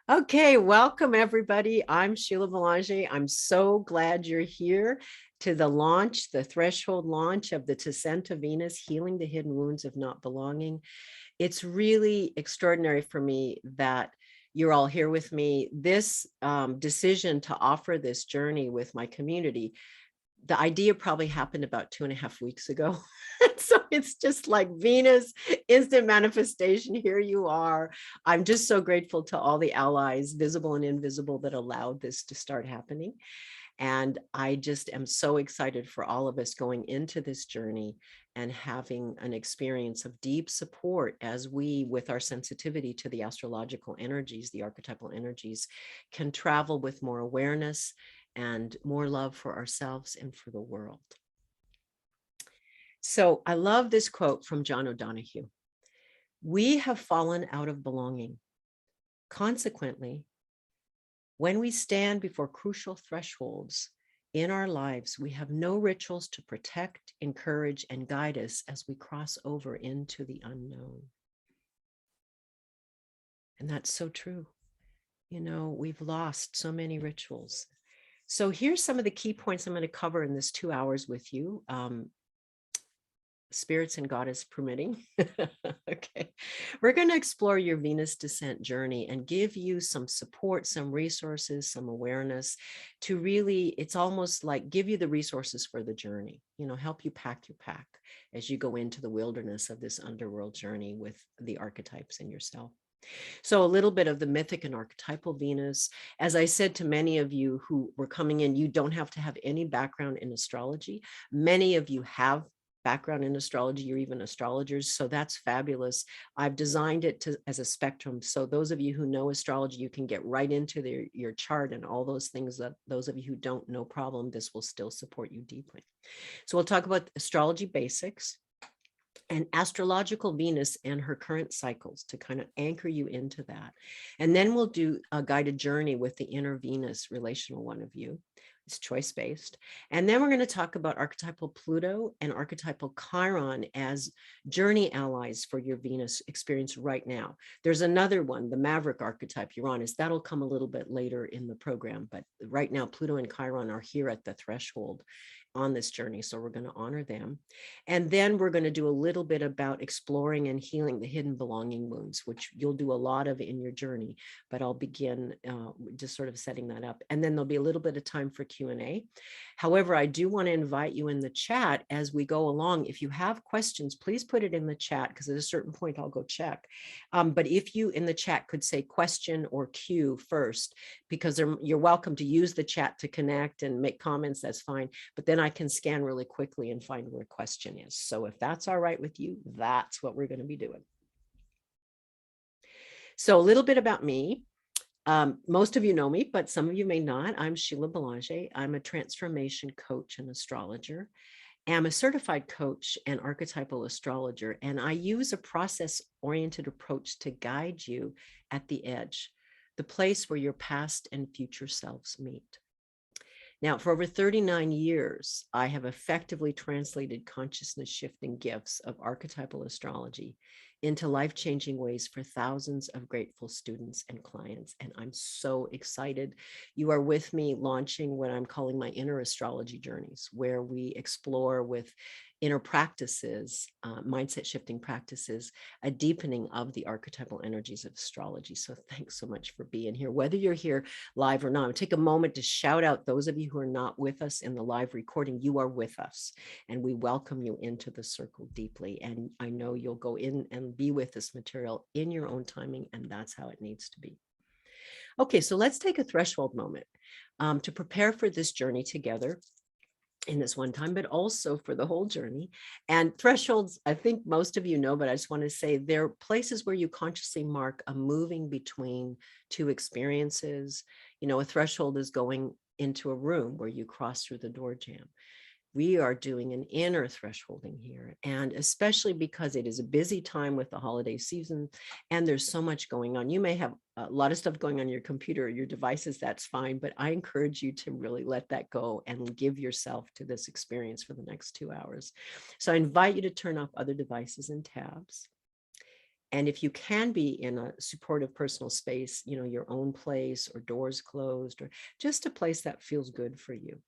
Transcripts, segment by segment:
Okay, welcome everybody. I'm Sheila Bélanger. I'm so glad you're here to the launch, the threshold launch of the Descent of Venus, Healing the Hidden Wounds of Not Belonging. It's really extraordinary for me that you're all here with me. This decision to offer this journey with my community, the idea probably happened about 2.5 weeks ago. So it's just like Venus, instant manifestation. Here you are. I'm just so grateful to all the allies, visible and invisible, that allowed this to start happening. And I just am so excited for all of us going into this journey and having an experience of deep support as we, with our sensitivity to the astrological energies, the archetypal energies, can travel with more awareness and more love for ourselves and for the world. So I love this quote from John O'Donohue. We have fallen out of belonging. Consequently, when we stand before crucial thresholds in our lives, we have no rituals to protect, encourage, and guide us as we cross over into the unknown. And that's so true. You know, we've lost so many rituals. So here's some of the key points I'm going to cover in this 2 hours with you. Spirits and goddess permitting. Okay. We're going to explore your Venus descent journey and give you some support, some resources, some awareness to really, it's almost like give you the resources for the journey, you know, help you pack your pack as you go into the wilderness of this underworld journey with the archetypes in yourself. So a little bit of the mythic and archetypal Venus. As I said to many of you who were coming in, you don't have to have any background in astrology. Many of you have background in astrology, you're even astrologers, so that's fabulous. I've designed it as a spectrum, so those of you who know astrology, you can get right into your chart and all those things. That those of you who don't, no problem, this will still support you deeply. So we'll talk about astrology basics and astrological Venus and her current cycles to kind of anchor you into that. And then we'll do a guided journey with the inner Venus relational one of you. It's choice-based. And then we're going to talk about archetypal Pluto and archetypal Chiron as journey allies for your Venus experience right now. There's another one, the Maverick archetype, Uranus. That'll come a little bit later in the program. But right now, Pluto and Chiron are here at the threshold on this journey. So we're going to honor them. And then we're going to do a little bit about exploring and healing the hidden belonging wounds, which you'll do a lot of in your journey, but I'll begin just sort of setting that up. And then there'll be a little bit of time for Q&A. However, I do want to invite you in the chat as we go along. If you have questions, please put it in the chat, because at a certain point I'll go check. But if you in the chat could say question or Q first, because you're welcome to use the chat to connect and make comments, that's fine. But then I can scan really quickly and find where a question is. So if that's all right with you, that's what we're going to be doing. So a little bit about me. Most of you know me, but some of you may not. I'm Sheila Bélanger. I'm a transformation coach and astrologer. I'm a certified coach and archetypal astrologer, and I use a process-oriented approach to guide you at the edge, the place where your past and future selves meet. Now, for over 39 years, I have effectively translated consciousness shifting gifts of archetypal astrology into life-changing ways for thousands of grateful students and clients. And I'm so excited. You are with me launching what I'm calling my inner astrology journeys, where we explore with inner practices, mindset shifting practices, a deepening of the archetypal energies of astrology. So thanks so much for being here, whether you're here live or not. I'll take a moment to shout out those of you who are not with us in the live recording. You are with us, and we welcome you into the circle deeply. And I know you'll go in and be with this material in your own timing, and that's how it needs to be. Okay, so let's take a threshold moment to prepare for this journey together in this one time, but also for the whole journey. And thresholds, I think most of you know, but I just want to say they're places where you consciously mark a moving between two experiences. You know, a threshold is going into a room where you cross through the door jamb. We are doing an inner thresholding here, and especially because it is a busy time with the holiday season and there's so much going on. You may have a lot of stuff going on your computer or your devices, that's fine, but I encourage you to really let that go and give yourself to this experience for the next 2 hours. So I invite you to turn off other devices and tabs. And if you can be in a supportive personal space, you know, your own place or doors closed, or just a place that feels good for you.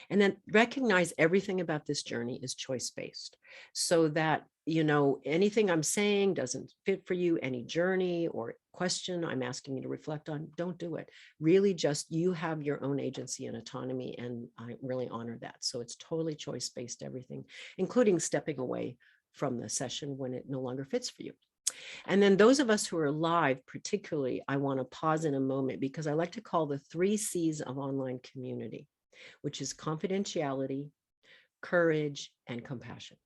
And then recognize everything about this journey is choice-based, so that, you know, anything I'm saying doesn't fit for you, any journey or question I'm asking you to reflect on, don't do it. Really, just you have your own agency and autonomy, and I really honor that. So it's totally choice-based, everything, including stepping away from the session when it no longer fits for you. And then those of us who are live, particularly, I want to pause in a moment, because I like to call the 3 C's of online community, which is confidentiality, courage, and compassion.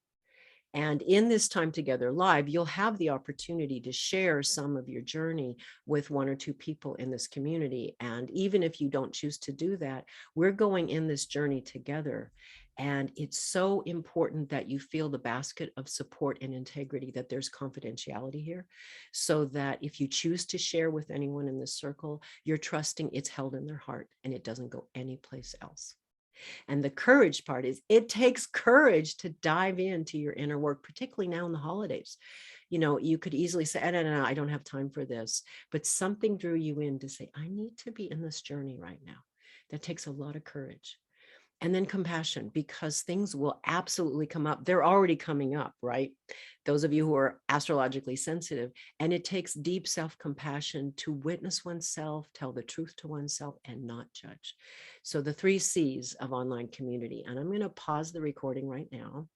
And in this time together live, you'll have the opportunity to share some of your journey with 1 or 2 people in this community. And even if you don't choose to do that, we're going in this journey together. And it's so important that you feel the basket of support and integrity, that there's confidentiality here, so that if you choose to share with anyone in this circle, you're trusting it's held in their heart and it doesn't go anyplace else. And the courage part is, it takes courage to dive into your inner work, particularly now in the holidays. You know, you could easily say, no, I don't have time for this. But something drew you in to say, I need to be in this journey right now. That takes a lot of courage. And then compassion, because things will absolutely come up. They're already coming up, right? Those of you who are astrologically sensitive, and it takes deep self-compassion to witness oneself, tell the truth to oneself, and not judge. So the 3 C's of online community. And I'm going to pause the recording right now.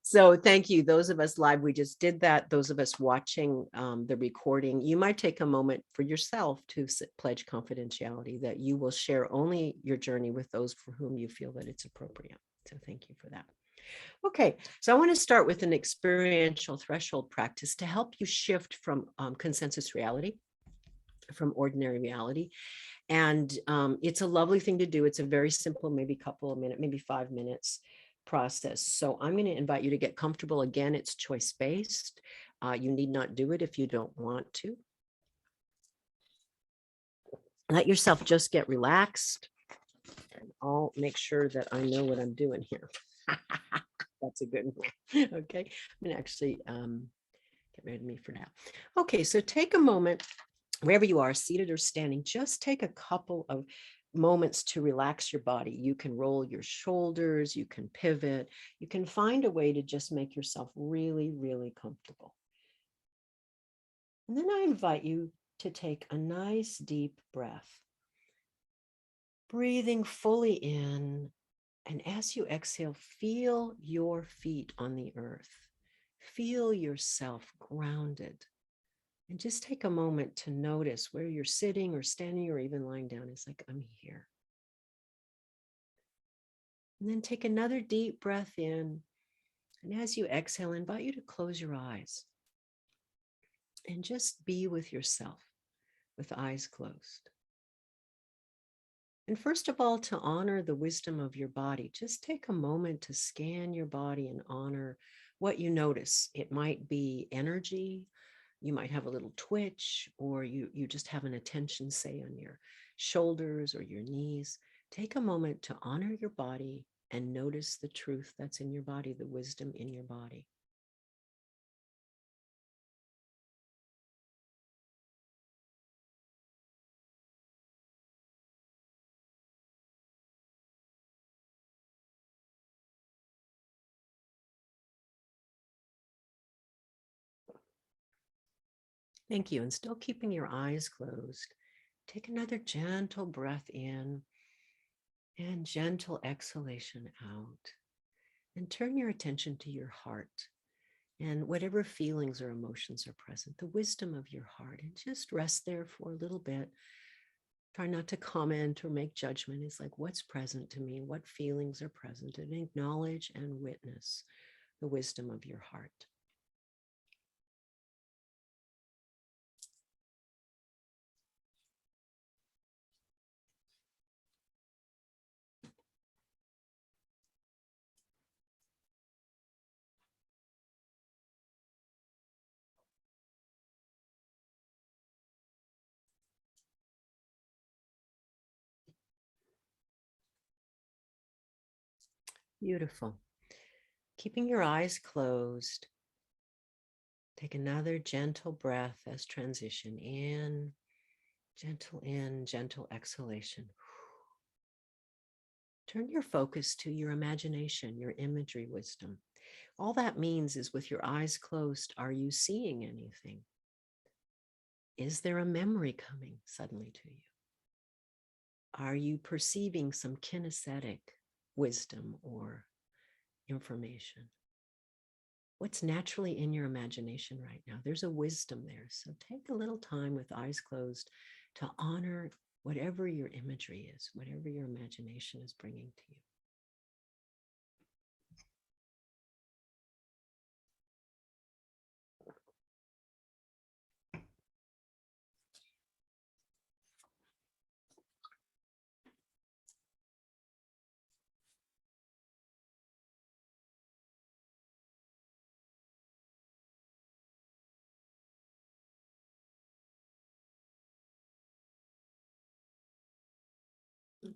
So thank you. Those of us live, we just did that. Those of us watching the recording, you might take a moment for yourself to pledge confidentiality, that you will share only your journey with those for whom you feel that it's appropriate. So thank you for that. Okay, so I want to start with an experiential threshold practice to help you shift from consensus reality, from ordinary reality. And it's a lovely thing to do. It's a very simple, maybe couple of minutes, maybe 5 minutes process. So I'm going to invite you to get comfortable. Again, it's choice-based. You need not do it if you don't want to. Let yourself just get relaxed. And I'll make sure that I know what I'm doing here. That's a good one. Okay, I'm going to actually get rid of me for now. Okay, so take a moment, wherever you are, seated or standing, just take a couple of moments to relax your body. You can roll your shoulders, you can pivot, you can find a way to just make yourself really, really comfortable. And then I invite you to take a nice deep breath, breathing fully in. And as you exhale, feel your feet on the earth. Feel yourself grounded. And just take a moment to notice where you're sitting or standing or even lying down. It's like, I'm here. And then take another deep breath in. And as you exhale, I invite you to close your eyes and just be with yourself with eyes closed. And first of all, to honor the wisdom of your body, just take a moment to scan your body and honor what you notice. It might be energy. You might have a little twitch, or you just have an attention, say, on your shoulders or your knees. Take a moment to honor your body and notice the truth that's in your body, the wisdom in your body. Thank you. And still keeping your eyes closed, take another gentle breath in and gentle exhalation out. And turn your attention to your heart and whatever feelings or emotions are present, the wisdom of your heart, and just rest there for a little bit. Try not to comment or make judgment. It's like, what's present to me? What feelings are present? And acknowledge and witness the wisdom of your heart. Beautiful. Keeping your eyes closed, take another gentle breath as transition in, gentle exhalation. Turn your focus to your imagination, your imagery wisdom. All that means is with your eyes closed, are you seeing anything? Is there a memory coming suddenly to you? Are you perceiving some kinesthetic wisdom or information? What's naturally in your imagination right now? There's a wisdom there. So take a little time with eyes closed to honor whatever your imagery is, whatever your imagination is bringing to you.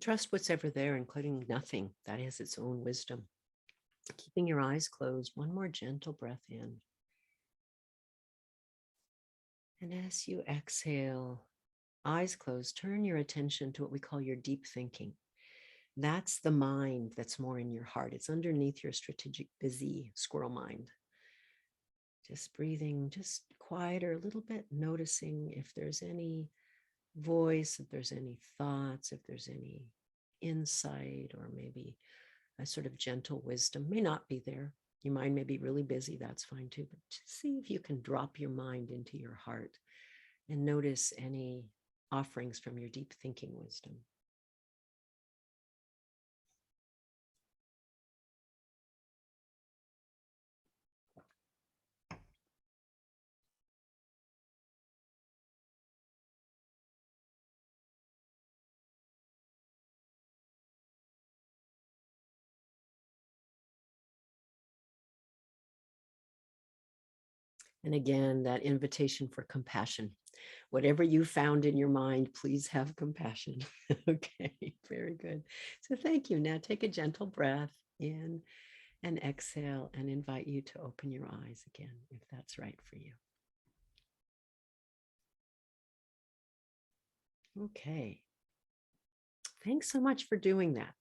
Trust what's ever there, including nothing. That has its own wisdom. Keeping your eyes closed, one more gentle breath in. And as you exhale, eyes closed, turn your attention to what we call your deep thinking. That's the mind that's more in your heart. It's underneath your strategic, busy squirrel mind. Just breathing, just quieter a little bit, noticing if there's any voice, if there's any thoughts, if there's any insight, or maybe a sort of gentle wisdom. May not be there. Your mind may be really busy. That's fine too. But just see if you can drop your mind into your heart and notice any offerings from your deep thinking wisdom. And again, that invitation for compassion. Whatever you found in your mind, please have compassion. Okay, very good. So thank you. Now take a gentle breath in and exhale, and invite you to open your eyes again, if that's right for you. Okay. Thanks so much for doing that.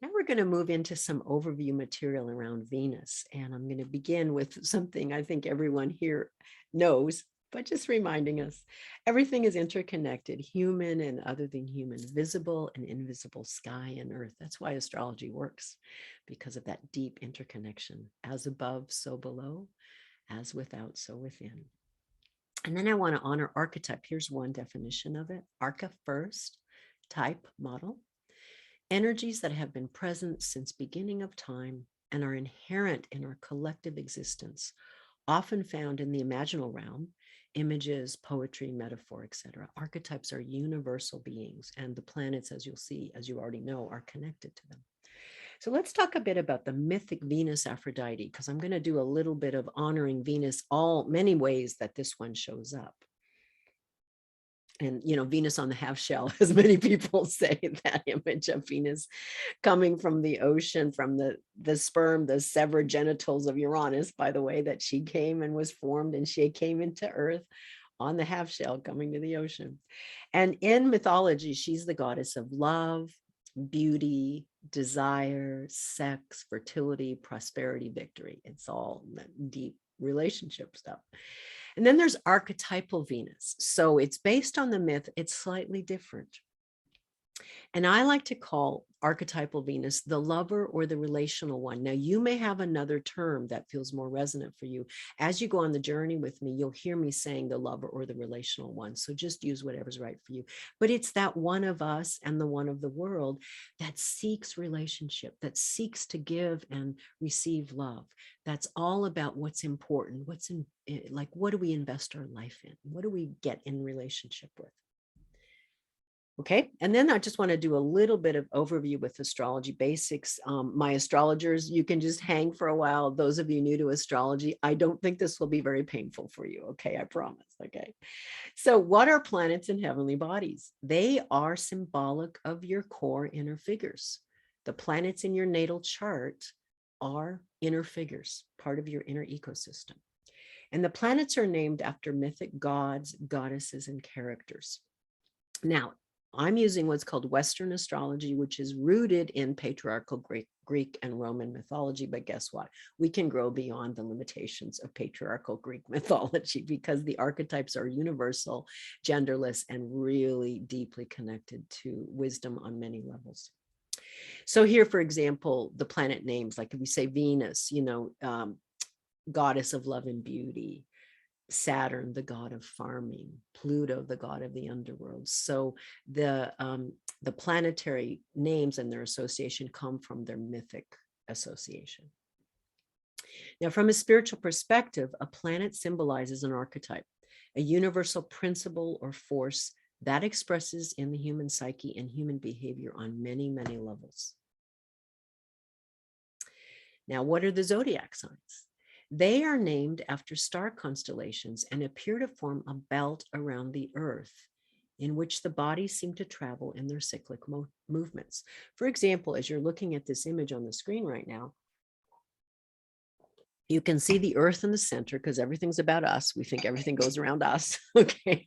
Now we're going to move into some overview material around Venus. And I'm going to begin with something I think everyone here knows, but just reminding us, everything is interconnected, human and other than human, visible and invisible, sky and earth. That's why astrology works, because of that deep interconnection, as above, so below, as without, so within. And then I want to honor archetype. Here's one definition of it. Arca first, type, model. Energies that have been present since beginning of time and are inherent in our collective existence, often found in the imaginal realm, images, poetry, metaphor, etc. Archetypes are universal beings, and the planets, as you'll see, as you already know, are connected to them. So let's talk a bit about the mythic Venus-Aphrodite, because I'm going to do a little bit of honoring Venus, many ways that this one shows up. And, Venus on the half shell, as many people say, that image of Venus coming from the ocean, from the sperm, the severed genitals of Uranus, by the way, that she came and was formed, and she came into Earth on the half shell coming to the ocean. And in mythology, she's the goddess of love, beauty, desire, sex, fertility, prosperity, victory. It's all deep relationship stuff. And then there's archetypal Venus. So it's based on the myth. It's slightly different. And I like to call archetypal Venus the lover or the relational one. Now, you may have another term that feels more resonant for you. As you go on the journey with me, you'll hear me saying the lover or the relational one. So just use whatever's right for you. But it's that one of us and the one of the world that seeks relationship, that seeks to give and receive love. That's all about what's important. What do we invest our life in? What do we get in relationship with? Okay, and then I just want to do a little bit of overview with astrology basics. My astrologers, you can just hang for a while. Those of you new to astrology, I don't think this will be very painful for you. Okay, I promise. Okay, so what are planets and heavenly bodies? They are symbolic of your core inner figures. The planets in your natal chart are inner figures, part of your inner ecosystem. And the planets are named after mythic gods, goddesses, and characters. Now, I'm using what's called Western astrology, which is rooted in patriarchal Greek and Roman mythology. But guess what? We can grow beyond the limitations of patriarchal Greek mythology because the archetypes are universal, genderless, and really deeply connected to wisdom on many levels. So here, for example, the planet names, like if we say Venus, goddess of love and beauty, Saturn, the god of farming, Pluto, the god of the underworld. So the planetary names and their association come from their mythic association. Now, from a spiritual perspective, a planet symbolizes an archetype, a universal principle or force that expresses in the human psyche and human behavior on many, many levels. Now, what are the zodiac signs? They are named after star constellations and appear to form a belt around the earth in which the bodies seem to travel in their cyclic movements. For example, as you're looking at this image on the screen right now, you can see the earth in the center because everything's about us. We think everything goes around us, okay?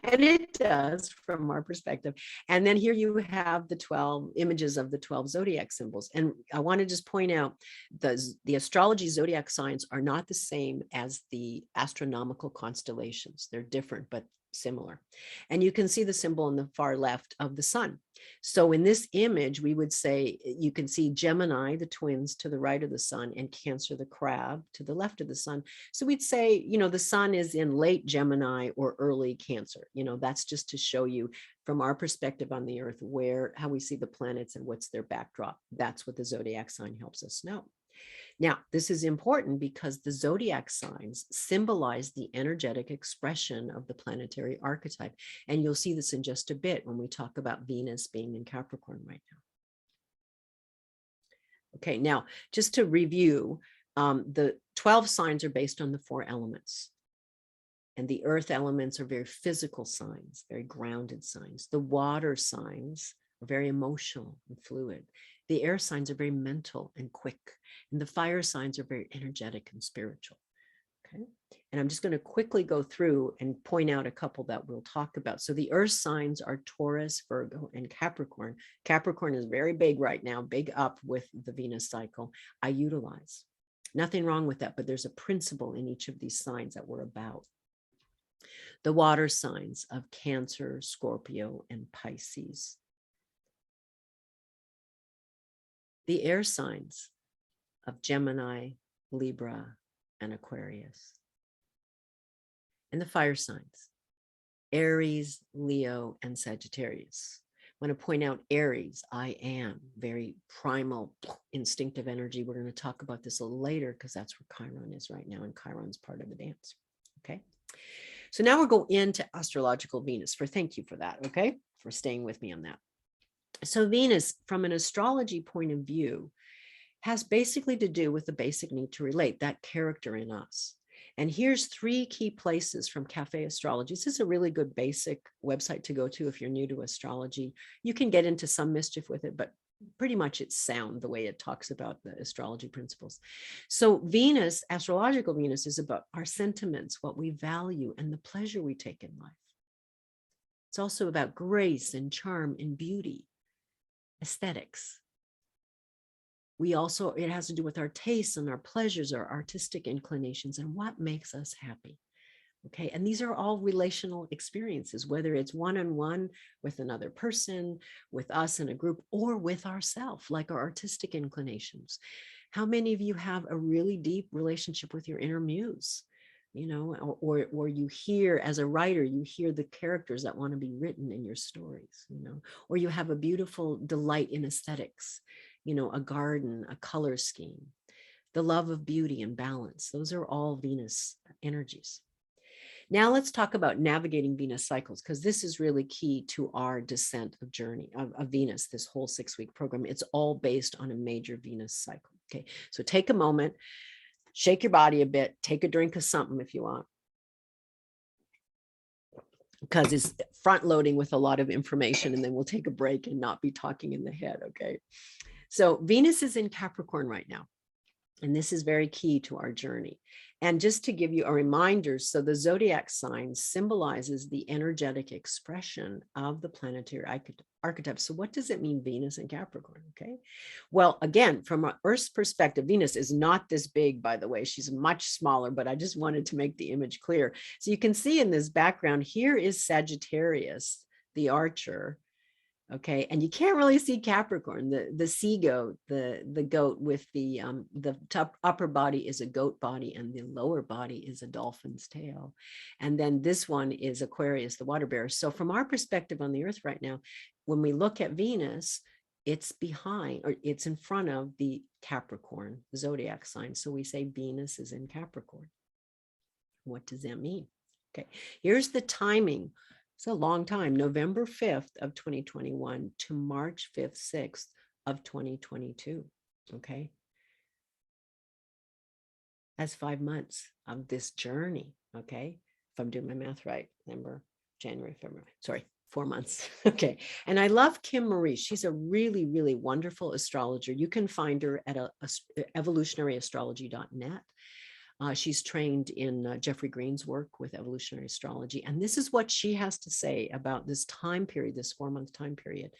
And it does from our perspective. And then here you have the 12 images of the 12 zodiac symbols. And I want to just point out the astrology zodiac signs are not the same as the astronomical constellations. They're different, but similar. And you can see the symbol on the far left of the sun. So in this image, we would say you can see Gemini, the twins, to the right of the sun, and Cancer, the crab, to the left of the sun. So we'd say, the sun is in late Gemini or early Cancer. That's just to show you from our perspective on the earth how we see the planets and what's their backdrop. That's what the zodiac sign helps us know. Now, this is important because the zodiac signs symbolize the energetic expression of the planetary archetype. And you'll see this in just a bit when we talk about Venus being in Capricorn right now. Okay, now, just to review, the 12 signs are based on the 4 elements. And the earth elements are very physical signs, very grounded signs. The water signs are very emotional and fluid. The air signs are very mental and quick. And the fire signs are very energetic and spiritual. Okay. And I'm just going to quickly go through and point out a couple that we'll talk about. So the earth signs are Taurus, Virgo, and Capricorn. Capricorn is very big right now, big up with the Venus cycle. I utilize. Nothing wrong with that, but there's a principle in each of these signs that we're about. The water signs of Cancer, Scorpio, and Pisces. The air signs of Gemini, Libra, and Aquarius. And the fire signs, Aries, Leo, and Sagittarius. I want to point out Aries, I am, very primal, instinctive energy. We're going to talk about this a little later because that's where Chiron is right now, and Chiron's part of the dance. Okay. So now we'll go into astrological Venus. Thank you for that, okay, for staying with me on that. So Venus, from an astrology point of view, has basically to do with the basic need to relate, that character in us. And here's 3 key places from Cafe Astrology. This is a really good basic website to go to if you're new to astrology. You can get into some mischief with it, but pretty much it's sound the way it talks about the astrology principles. So Venus, astrological Venus, is about our sentiments, what we value, and the pleasure we take in life. It's also about grace and charm and beauty, aesthetics. It has to do with our tastes and our pleasures, our artistic inclinations, and what makes us happy. Okay. And these are all relational experiences, whether it's one-on-one with another person, with us in a group, or with ourselves, like our artistic inclinations. How many of you have a really deep relationship with your inner muse? Or you hear, as a writer, you hear the characters that want to be written in your stories, or you have a beautiful delight in aesthetics, a garden, a color scheme, the love of beauty and balance. Those are all Venus energies. Now let's talk about navigating Venus cycles, because this is really key to our descent of journey of Venus, this whole 6-week program. It's all based on a major Venus cycle. Okay, so take a moment, shake your body a bit, take a drink of something if you want, because it's front loading with a lot of information, and then we'll take a break and not be talking in the head. Okay, so Venus is in Capricorn right now. And this is very key to our journey. And just to give you a reminder, so the zodiac sign symbolizes the energetic expression of the planetary archetype. So what does it mean, Venus and Capricorn? Okay. Well, again, from Earth's perspective, Venus is not this big, by the way. She's much smaller, but I just wanted to make the image clear. So you can see in this background, here is Sagittarius, the archer. Okay, and you can't really see Capricorn, the sea goat, the goat with the top upper body is a goat body and the lower body is a dolphin's tail. And then this one is Aquarius, the water bearer. So from our perspective on the earth right now, when we look at Venus, it's behind or it's in front of the Capricorn zodiac sign. So we say Venus is in Capricorn. What does that mean? Okay, here's the timing. It's a long time, November 5th of 2021 to March 5th, 6th of 2022. Okay. That's 5 months of this journey. Okay. If I'm doing my math right, December, January, February, sorry, 4 months. Okay. And I love Kim Marie. She's a really, really wonderful astrologer. You can find her at evolutionaryastrology.net. She's trained in Jeffrey Green's work with evolutionary astrology. And this is what she has to say about this time period, this 4-month time period.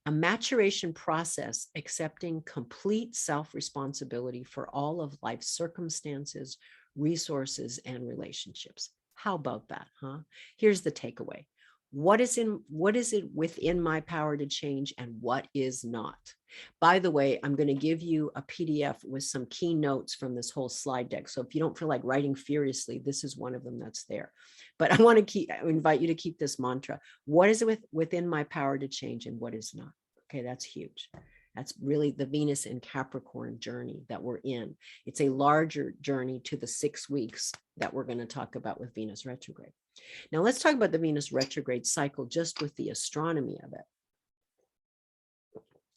A maturation process accepting complete self-responsibility for all of life's circumstances, resources, and relationships. How about that, huh? Here's the takeaway. What is it within my power to change and what is not? By the way, I'm going to give you a PDF with some key notes from this whole slide deck. So if you don't feel like writing furiously, this is one of them that's there. But I want to invite you to keep this mantra. What is it within my power to change and what is not? Okay, that's huge. That's really the Venus and Capricorn journey that we're in. It's a larger journey to the 6 weeks that we're going to talk about with Venus retrograde. Now let's talk about the Venus retrograde cycle just with the astronomy of it.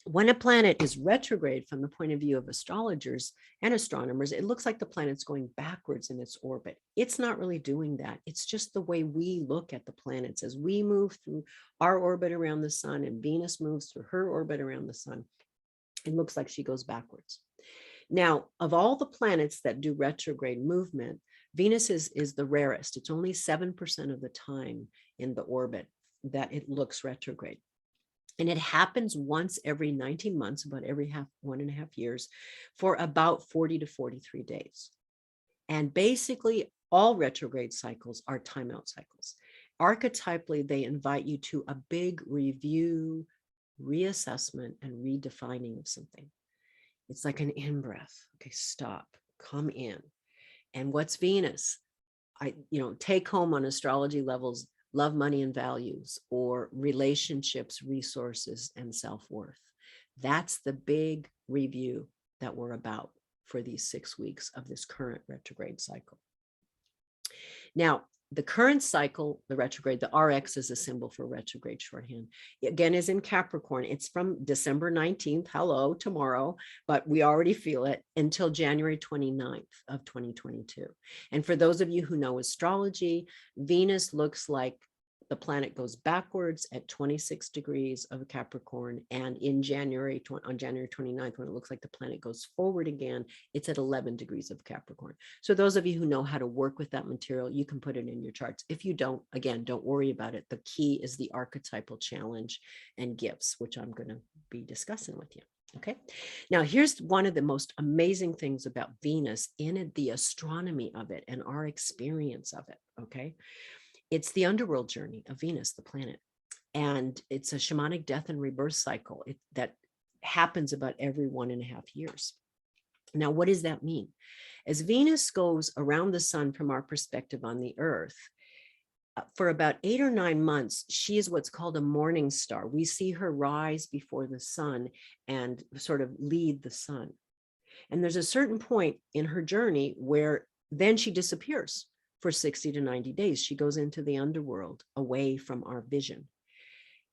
When a planet is retrograde from the point of view of astrologers and astronomers, it looks like the planet's going backwards in its orbit. It's not really doing that. It's just the way we look at the planets as we move through our orbit around the sun and Venus moves through her orbit around the sun. It looks like she goes backwards. Now, of all the planets that do retrograde movement, Venus is the rarest. It's only 7% of the time in the orbit that it looks retrograde. And it happens once every 19 months, about every 1.5 years, for about 40 to 43 days. And basically, all retrograde cycles are timeout cycles. Archetypally, they invite you to a big review, reassessment, and redefining of something. It's like an in-breath. Okay, stop, come in. And what's Venus? Take home on astrology levels, love, money, and values, or relationships, resources, and self-worth. That's the big review that we're about for these 6 weeks of this current retrograde cycle. Now, the current cycle, the retrograde, the RX is a symbol for retrograde shorthand. Again, is in Capricorn. It's from December 19th, hello, tomorrow, but we already feel it, until January 29th of 2022. And for those of you who know astrology, Venus looks like the planet goes backwards at 26 degrees of Capricorn. And in on January 29th, when it looks like the planet goes forward again, it's at 11 degrees of Capricorn. So those of you who know how to work with that material, you can put it in your charts. If you don't, again, don't worry about it. The key is the archetypal challenge and gifts, which I'm going to be discussing with you. Okay. Now, here's one of the most amazing things about Venus in the astronomy of it and our experience of it. Okay. It's the underworld journey of Venus, the planet. And it's a shamanic death and rebirth cycle that happens about every 1.5 years. Now, what does that mean? As Venus goes around the sun from our perspective on the earth, for about 8 or 9 months, she is what's called a morning star. We see her rise before the sun and sort of lead the sun. And there's a certain point in her journey where then she disappears. For 60 to 90 days, she goes into the underworld away from our vision.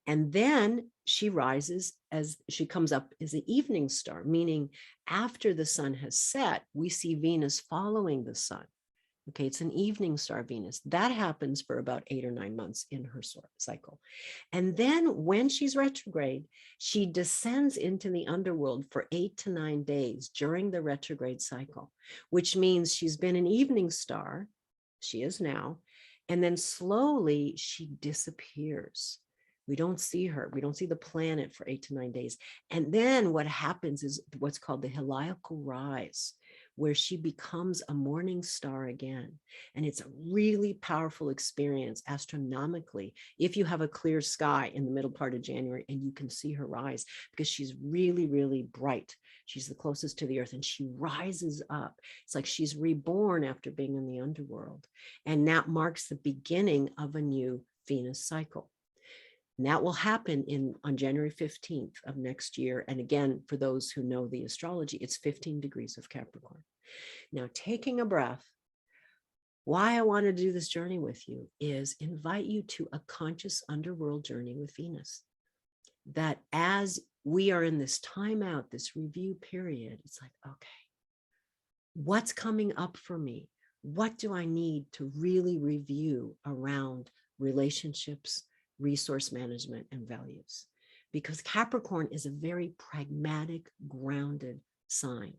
And then she rises as she comes up as an evening star, meaning after the sun has set, we see Venus following the sun Okay, it's an evening star Venus. That happens for about 8 or 9 months in her cycle. And then when she's retrograde, she descends into the underworld for 8 to 9 days during the retrograde cycle, which means she's been an evening star. She is now. And then slowly she disappears. We don't see her. We don't see the planet for 8 to 9 days. And then what happens is what's called the heliacal rise, where she becomes a morning star again. And it's a really powerful experience astronomically if you have a clear sky in the middle part of January and you can see her rise, because she's really, really bright. She's the closest to the earth and she rises up. It's like she's reborn after being in the underworld. And that marks the beginning of a new Venus cycle. And that will happen on January 15th of next year. And again, for those who know the astrology, it's 15 degrees of Capricorn. Now, taking a breath, why I want to do this journey with you is invite you to a conscious underworld journey with Venus. That as we are in this timeout, this review period, it's like, okay, what's coming up for me? What do I need to really review around relationships, resource management, and values? Because Capricorn is a very pragmatic, grounded sign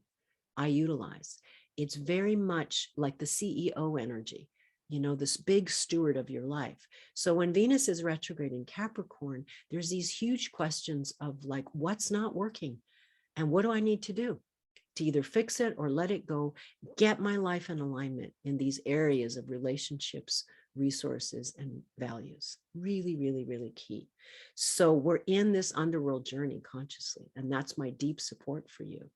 I utilize. It's very much like the CEO energy, this big steward of your life. So when Venus is retrograde in Capricorn, there's these huge questions of like, what's not working? And what do I need to do to either fix it or let it go, get my life in alignment in these areas of relationships, resources, and values? Really, really, really key. So we're in this underworld journey consciously, and that's my deep support for you,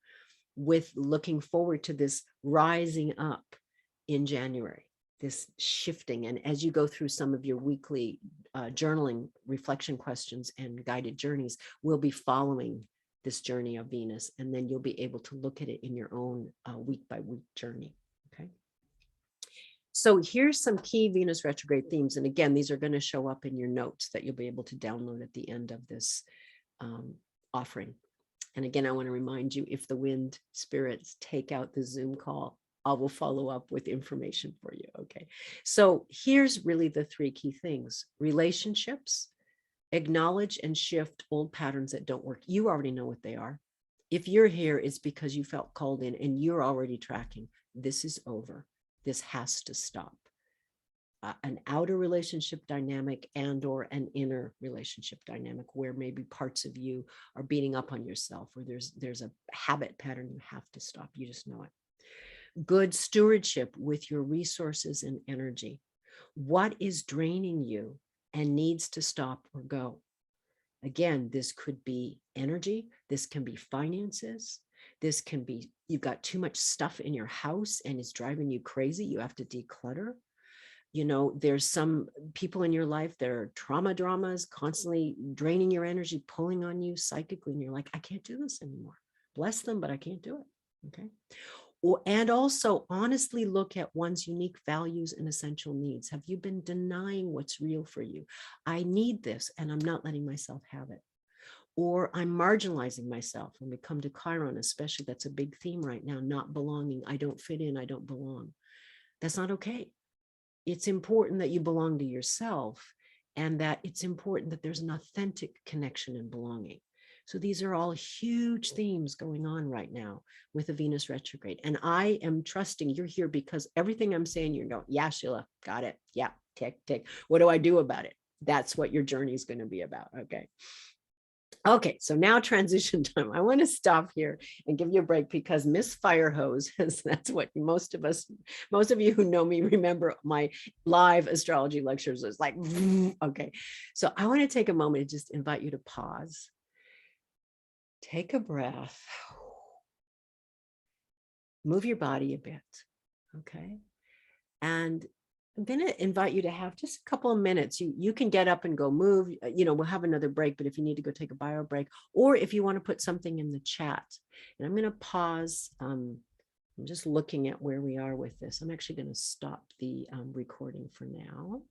with looking forward to this rising up in January, this shifting. And as you go through some of your weekly journaling reflection questions and guided journeys, we'll be following this journey of Venus, and then you'll be able to look at it in your own week by week journey. Okay. So here's some key Venus retrograde themes. And again, these are going to show up in your notes that you'll be able to download at the end of this offering. And again, I want to remind you, if the wind spirits take out the Zoom call, I will follow up with information for you. Okay. So here's really the 3 key things: relationships, acknowledge and shift old patterns that don't work. You already know what they are. If you're here, it's because you felt called in and you're already tracking. This is over. This has to stop. An outer relationship dynamic and or an inner relationship dynamic where maybe parts of you are beating up on yourself, or there's a habit pattern you have to stop. You just know it. Good stewardship with your resources and energy. What is draining you and needs to stop or go? Again, this could be energy. This can be finances. This can be you've got too much stuff in your house and it's driving you crazy. You have to declutter. There's some people in your life that are trauma dramas, constantly draining your energy, pulling on you psychically. And you're like, I can't do this anymore. Bless them, but I can't do it. Okay. And also honestly look at one's unique values and essential needs. Have you been denying what's real for you? I need this and I'm not letting myself have it. Or I'm marginalizing myself. When we come to Chiron, especially, that's a big theme right now, not belonging. I don't fit in, I don't belong. That's not okay. It's important that you belong to yourself, and that it's important that there's an authentic connection and belonging. So these are all huge themes going on right now with the Venus retrograde. And I am trusting you're here because everything I'm saying, you're going, yeah, Sheila, got it. Yeah, tick, tick. What do I do about it? That's what your journey is going to be about. Okay. Okay, so now transition time. I want to stop here and give you a break because Miss Firehose, that's what most of you who know me remember my live astrology lectures is like, okay. So I want to take a moment to just invite you to pause. Take a breath. Move your body a bit, okay? And I'm going to invite you to have just a couple of minutes. You can get up and go move. We'll have another break, but if you need to go take a bio break, or if you want to put something in the chat. And I'm going to pause. I'm just looking at where we are with this. I'm actually going to stop the recording for now.